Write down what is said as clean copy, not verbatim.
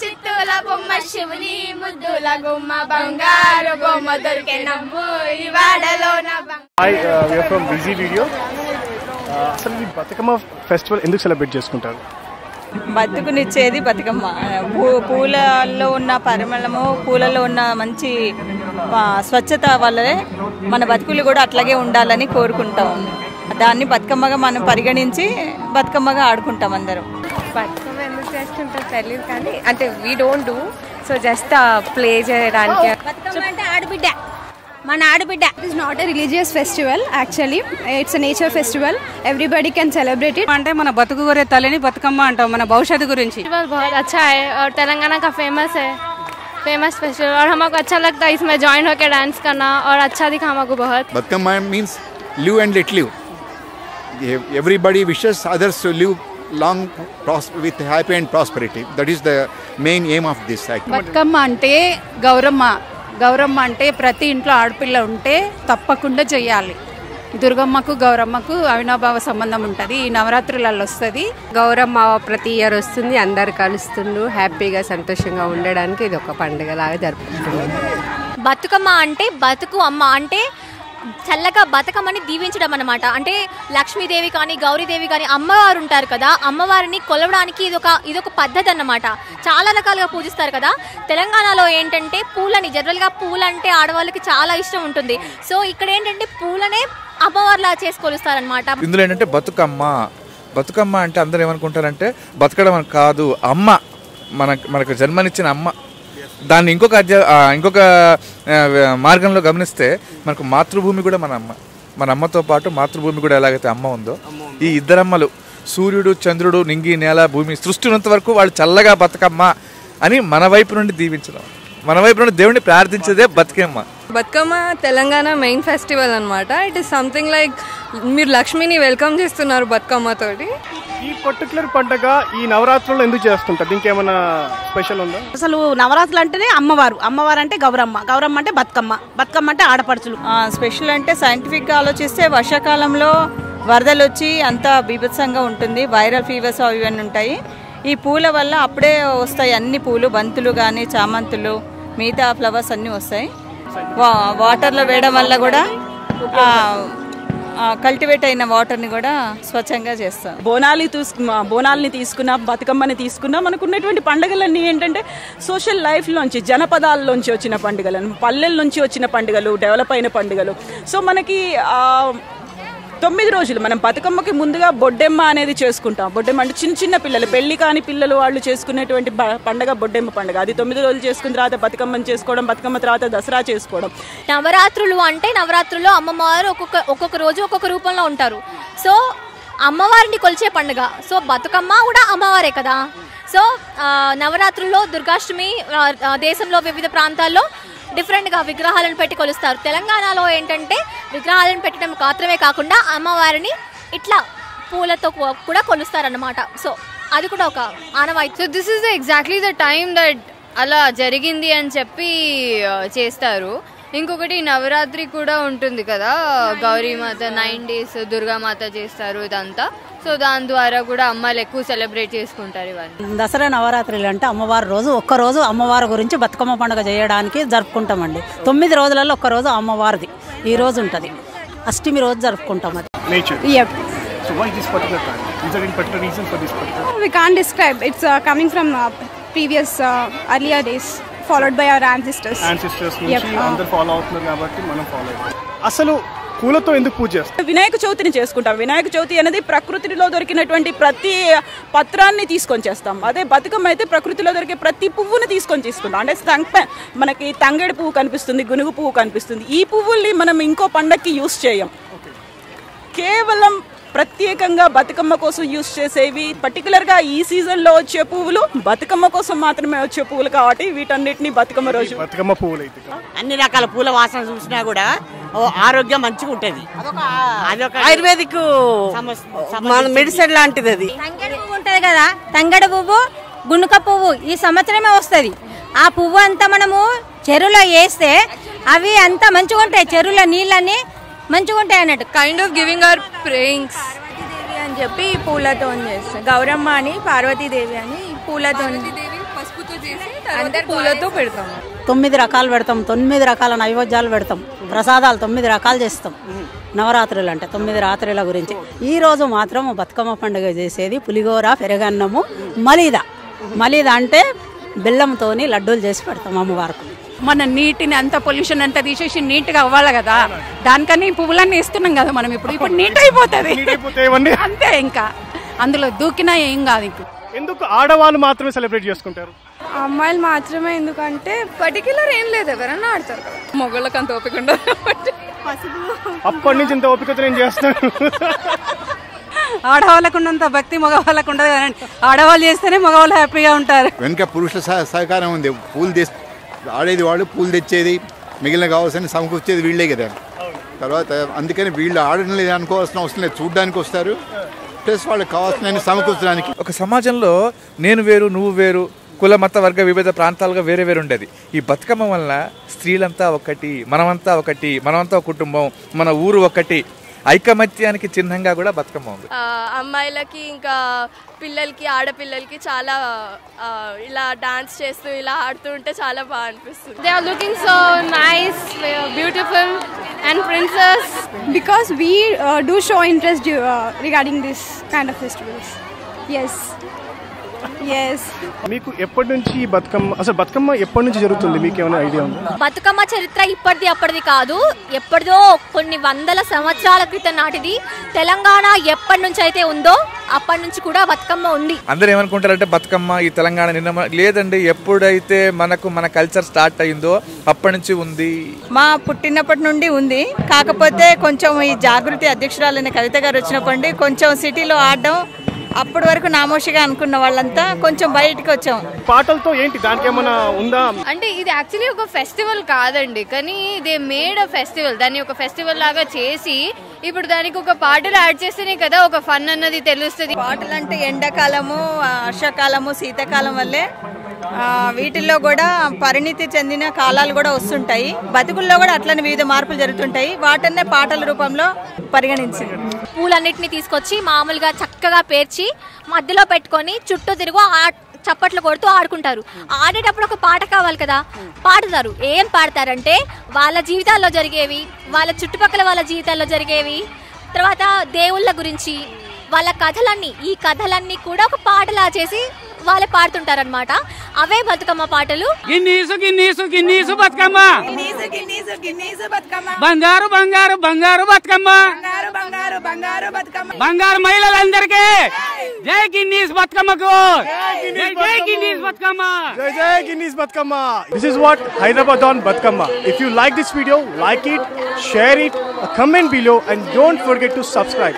చిత్తుల బొమ్మ శివుని ముద్దుల గుమ్మ బంగారు బొమ్మ దొరికే నవ్వు ఈ వాడలోన. Hi, we are from busy video. అసలు ఈ బతుకమ్మ ఫెస్టివల్ ఎందుకు సెలబ్రేట్ చేసుకుంటారు? బతుకునిచ్చేది బతుకమ్మ. పూలలో ఉన్న పరిమళము, పూలలో ఉన్న మంచి స్వచ్ఛత వల్లనే మన బతుకులు కూడా అట్లాగే ఉండాలని కోరుకుంటాం. దాన్ని బతుకమ్మగా మనం పరిగణించి బతుకమ్మగా ఆడుకుంటాం అందరం. బతుకమ్మ ఎందుకు చేసుకుంటాం తెలియదు కానీ అంటే we don't do, so just play చేయడానికి. బతుకమ్మ అంటే ఆడబిడ్డ, మన ఆడబిడ్డ. It is not a religious festival actually, it's a nature festival, everybody can celebrate it. అంటే మన బతుకు గురే తల్లిని బతుకమ్మ అంటాం, మన భవిష్యత్తు గురించి. फेस्टिवल बहुत अच्छा है और तेलंगाना का फेमस फेस्टिवल और हमको अच्छा लगता है इसमें ज्वाइन होकर डांस करना और अच्छा दिखा हमको बहुत. Batkama means live and let live. Everybody wishes others to live long with happy and prosperity. That is the main aim of this act. Bathukamma అంటే గౌరమ్మ. గౌరమ్మ అంటే ప్రతి ఇంట్లో ఆడపిల్ల ఉంటే తప్పకుండా చెయ్యాలి. దుర్గమ్మకు గౌరమ్మకు అవినాభావ సంబంధం ఉంటుంది. ఈ నవరాత్రులలో వస్తుంది. గౌరమ్మ ప్రతి ఇయర్ వస్తుంది, అందరు కలుస్తుండ్రు, హ్యాపీగా సంతోషంగా ఉండడానికి ఇది ఒక పండుగ లాగా జరుపుకుంటున్నాం. బతుకమ్మ అంటే బతుకు అమ్మ అంటే చల్లగా బతుకమ్మని దీవించడం అన్నమాట. అంటే లక్ష్మీదేవి కానీ గౌరీదేవి కానీ అమ్మవారు ఉంటారు కదా, అమ్మవారిని కొలవడానికి ఇదొక పద్ధతి అన్నమాట. చాలా రకాలుగా పూజిస్తారు కదా. తెలంగాణలో ఏంటంటే పూలని, జనరల్గా పూలంటే ఆడవాళ్ళకి చాలా ఇష్టం ఉంటుంది. సో ఇక్కడ ఏంటంటే పూలనే అమ్మవారిలా చేసుకొలుస్తారనమాట. ఇందులో ఏంటంటే బతుకమ్మ అంటే అందరూ ఏమనుకుంటారంటే బతకడం కాదు, అమ్మ మనకు జన్మనిచ్చిన అమ్మ. దాన్ని ఇంకొక మార్గంలో గమనిస్తే మనకు మాతృభూమి కూడా మన అమ్మతో పాటు మాతృభూమి కూడా ఎలాగైతే అమ్మ ఉందో, ఈ ఇద్దరమ్మలు సూర్యుడు, చంద్రుడు, నింగి, నేల, భూమి సృష్టి ఉన్నంత వరకు వాళ్ళు చల్లగా బతుకమ్మ అని మన వైపు నుండి దీవించడం, మన వైపు నుండి దేవుడిని ప్రార్థించేదే బతుకమ్మ. బతుకమ్మ తెలంగాణ మెయిన్ ఫెస్టివల్ అనమాట. ఇట్ ఈస్ సంథింగ్ లైక్ మీరు లక్ష్మిని వెల్కమ్ చేస్తున్నారు బతుకమ్మతోటి. ఈ పర్టికులర్ పండుగ ఈ నవరాత్రుల్లో ఎందుకు చేస్తుంటారు? ఇంకేమైనా స్పెషల్ ఉందా? అసలు నవరాత్రులు అంటేనే అమ్మవారు అంటే గౌరమ్మ అంటే బతుకమ్మ అంటే ఆడపడుచులు. స్పెషల్ అంటే సైంటిఫిక్గా ఆలోచిస్తే వర్షాకాలంలో వరదలు వచ్చి అంతా బీభత్సంగా ఉంటుంది, వైరల్ ఫీవర్స్ ఇవన్నీ ఉంటాయి. ఈ పూల వల్ల అప్పుడే వస్తాయి అన్ని పూలు, బంతులు కానీ చామంతులు, మిగతా ఫ్లవర్స్ అన్నీ వస్తాయి. వాటర్లో వేయడం వల్ల కూడా కల్టివేట్ అయిన వాటర్ని కూడా స్వచ్ఛంగా చేస్తాం. బోనాల్ని తీసుకున్నా, బతుకమ్మని తీసుకున్నా, మనకున్నటువంటి పండుగలన్నీ ఏంటంటే సోషల్ లైఫ్లోంచి, జనపదాల్లోంచి వచ్చిన పండుగలు, పల్లెల నుంచి వచ్చిన పండుగలు, డెవలప్ అయిన పండుగలు. సో మనకి 9 రోజులు మనం బతుకమ్మకి ముందుగా బొడ్డెమ్మ అనేది చేసుకుంటాం. బొడ్డెమ్మ అంటే చిన్న పిల్లలు, పెళ్లి కాని పిల్లలు వాళ్ళు చేసుకునేటువంటి పండుగ బొడ్డెమ్మ పండుగ. అది 9 రోజులు చేసుకున్న తర్వాత బతుకమ్మని చేసుకోవడం, బతుకమ్మ తర్వాత దసరా చేసుకోవడం. నవరాత్రులు అంటే నవరాత్రుల్లో అమ్మవారు ఒక్కొక్క రోజు ఒక్కొక్క రూపంలో ఉంటారు. సో అమ్మవారిని కొలిచే పండుగ. సో బతుకమ్మ కూడా అమ్మవారే కదా. సో నవరాత్రుల్లో దుర్గాష్టమి దేశంలో వివిధ ప్రాంతాల్లో డిఫరెంట్గా విగ్రహాలను పెట్టి కొలుస్తారు. తెలంగాణలో ఏంటంటే విగ్రహాలను పెట్టడం మాత్రమే కాకుండా అమ్మవారిని ఇట్లా పూలతో కూడా కొలుస్తారన్నమాట. సో అది కూడా ఒక ఆనవాయితీ. So this is exactly the time that అలా జరిగింది అని చెప్పి చేస్తారు. ఇంకొకటి నవరాత్రి కూడా ఉంటుంది కదా, గౌరీమాత 9 days దుర్గామాత చేస్తారు ఇదంతా. సో దాని ద్వారా కూడా అమ్మాయిలు ఎక్కువ సెలబ్రేట్ చేసుకుంటారు ఇవన్నీ. దసరా నవరాత్రులు అంటే అమ్మవారి రోజు, ఒక్కరోజు అమ్మవారి గురించి బతుకమ్మ పండుగ చేయడానికి జరుపుకుంటామండి. 9 రోజులలో ఒక్కరోజు అమ్మవారిది ఈ రోజు ఉంటుంది. అష్టమి రోజు జరుపుకుంటాం. అది nature. Yep. So why this particular time? Is there any particular reason for this particular? We can't describe, it's coming from previous earlier days followed by our ancestors నుంచి అందరూ ఫాలో అవుతున్నారు కాబట్టి మనం ఫాలో అవుతాం. అసలు పూలతో ఎందుకు పూజ చేస్తాం? వినాయక చవితిని చేసుకుంటాం. వినాయక చవితి అనేది ప్రకృతిలో దొరికినటువంటి ప్రతి పత్రాన్ని తీసుకొని చేస్తాం. అదే బతుకమ్మ అయితే ప్రకృతిలో దొరికే ప్రతి పువ్వుని తీసుకొని చేసుకుంటాం. అంటే మనకి తంగేడు పువ్వు కనిపిస్తుంది, గునుగు పువ్వు కనిపిస్తుంది. ఈ పువ్వుల్ని మనం ఇంకో పండక్కి యూస్ చేయం. కేవలం ప్రత్యేకంగా బతుకమ్మ కోసం యూస్ చేసేవి, పర్టికులర్గా ఈ సీజన్లో వచ్చే పువ్వులు బతుకమ్మ కోసం మాత్రమే వచ్చే పువ్వులు కాబట్టి వీటన్నిటిని బతుకమ్మ రోజు బతుకమ్మ పువ్వులు అయితే అన్ని రకాల పూల వాసన చూసినా కూడా ఆరోగ్యం మంచిగా ఉంటుంది. అదొక ఆయుర్వేదిక్ మెడిసిన్ లాంటిది. అది తంగెడు పువ్వు ఉంటుంది కదా, తంగెడు పువ్వు, గునుక పువ్వు ఈ సంవత్సరమే వస్తుంది. ఆ పువ్వు అంతా మనము చెరువులో వేస్తే అవి అంతా మంచిగా ఉంటాయి. చెరువులో నీళ్ళని మంచిగా ఉంటాయి అన్నట్టు. కైండ్ ఆఫ్ గివింగ్ అవర్ ప్రేయింగ్స్ అని చెప్పి పూలతో చేస్తాం. గౌరమ్మ అని, పార్వతీదేవి అని పూలతో అంటే పూలతో పెడతాం. 9 రకాలు పెడతాం, 9 రకాల నైవేద్యాలు పెడతాం, ప్రసాదాలు 9 రకాలు చేస్తాం. నవరాత్రులు అంటే 9 రాత్రుల గురించి. ఈ రోజు మాత్రం బతుకమ్మ పండుగ చేసేది పులిగోర, పెరగన్నము, మలీదా. మలీదా అంటే బెల్లంతోని లడ్డూలు చేసి పెడతాం అమ్మవారికి. మన నీటిని అంత పొల్యూషన్ అంతా తీసేసి నీట్గా అవ్వాలి కదా, దానికని పువ్వులన్నీ ఇస్తున్నాం కదా మనం. ఇప్పుడు నీట్ అయిపోతుంది అంతే. ఇంకా అందులో దూకినా ఏం కాదు. ఇప్పుడు ఎందుకు ఆడవాళ్ళు మాత్రమే సెలబ్రేట్ చేసుకుంటారు? అమ్మాయిలు మాత్రమే ఎందుకంటే పర్టికులర్ ఏం లేదు, ఎవరన్నా ఆడతారు కదా. మొగళ్ళకి అంత ఓపిక ఉండదు కాబట్టి అప్పటి నుంచి ఇంత ఓపికతో నేను చేస్తాను. ఆడవాళ్ళకు ఉన్నంత భక్తి మగవాళ్ళకు ఉండదు కదండి. ఆడవాళ్ళు చేస్తేనే మగవాళ్ళు హ్యాపీగా ఉంటారు. వెనుక పురుషుల సహకారం ఉంది. పూలు ఆడేది వాళ్ళు, పూలు తెచ్చేది, మిగిలిన కావాల్సిన సమకూర్చేది వీళ్ళే కదా. తర్వాత అందుకని వీళ్ళు ఆడడం లేదు అనుకోవాల్సిన అవసరం లేదు, చూడడానికి వస్తారు, ప్లస్ వాళ్ళకి కావాల్సిన సమకూర్చడానికి. ఒక సమాజంలో నేను వేరు, నువ్వు వేరు, కుల మత వర్గ వివిధ ప్రాంతాలుగా వేరే వేరు ఉండేది. ఈ బతుకమ్మ వల్ల స్త్రీలంతా ఒకటి, మనమంతా ఒకటి, మనమంతా ఒక కుటుంబం, మన ఊరు ఒకటి, ఐకమత్యానికి చిహ్నంగా కూడా బతుకమ్మ ఉంది. అమ్మాయిలకి ఇంకా పిల్లలకి, ఆడపిల్లలకి చాలా ఇలా డాన్స్ చేస్తూ ఇలా ఆడుతూ ఉంటే చాలా బాగా అనిపిస్తుంది. They are looking so nice, beautiful and princess. because we do show interest regarding this kind of festivals. Yes. మీకు ఎప్పటి నుంచి బతుకమ్మ, అసలు బతుకమ్మ ఎప్పటి నుంచి జరుగుతుంది, మీకు ఏమైనా ఐడియా ఉందా? బతుకమ్మ చరిత్ర ఇప్పటిది అప్పటిది కాదు, ఎప్పటిదో కొన్ని వందల సంవత్సరాల క్రితం నాటిది. తెలంగాణ ఎప్పటి నుంచి అయితే ఉందో అప్పటి నుంచి కూడా బతుకమ్మ ఉంది. అందరూ ఏమనుకుంటారంటే బతుకమ్మ ఈ తెలంగాణ నిన్న లేదండి, ఎప్పుడైతే మన కల్చర్ స్టార్ట్ అయిందో అప్పటి నుంచి ఉంది. మా పుట్టినప్పటి నుండి ఉంది. కాకపోతే కొంచెం ఈ జాగృతి అధ్యక్షురాలైన కవిత గారు వచ్చినప్పటి కొంచెం సిటీలో ఆడడం, అప్పటి వరకు నామోషిగా అనుకున్న వాళ్ళంతా కొంచెం బయటకు వచ్చాం. పాటలతో ఏంటి, దానికి ఏమైనా ఉందా? అంటే ఇది యాక్చువల్లీ ఒక ఫెస్టివల్ కాదండి, కానీ దే మేడ్ అ ఫెస్టివల్. దాన్ని ఒక ఫెస్టివల్ లాగా చేసి ఇప్పుడు దానికి ఒక పాటలు యాడ్ చేస్తేనే కదా ఒక ఫన్ అన్నది తెలుస్తుంది. పాటలు అంటే ఎండాకాలము, వర్షాకాలము, శీతాకాలం వల్లే వీటిల్లో కూడా పరిణితి చెందిన కాలాలు కూడా వస్తుంటాయి. బతుకుల్లో కూడా అట్లనే వివిధ మార్పులు జరుగుతుంటాయి. వాటన్నే పాటల రూపంలో పరిగణించింది. పూలన్నిటిని తీసుకొచ్చి మామూలుగా చక్కగా పేర్చి మధ్యలో పెట్టుకొని చుట్టూ తిరుగు చప్పట్లు కొడుతూ ఆడుకుంటారు. ఆడేటప్పుడు ఒక పాట కావాలి కదా, పాడుతారు. ఏం పాడతారంటే వాళ్ళ జీవితాల్లో జరిగేవి, వాళ్ళ చుట్టుపక్కల వాళ్ళ జీవితాల్లో జరిగేవి, తర్వాత దేవుళ్ళ గురించి, వాళ్ళ కథలన్నీ, ఈ కథలన్నీ కూడా ఒక పాటలా చేసి వాళ్ళే పాడుతుంటారనమాట. అవే బతుకమ్మ పాటలు. గిన్నీసు గిన్నీసు గిన్నీసు బతుకమ్మ, బంగారు బంగారు బంగారు బతుకమ్మ, బంగారు మహిళలందరికీ జై గిన్నీస్ బతుకమ్మకు, జై గిన్నీస్ బతుకమ్మ, జై Guinness Bathukamma. This is what Hyderabad on Batkama. If you like this video, like it, share it, comment below and don't forget to subscribe.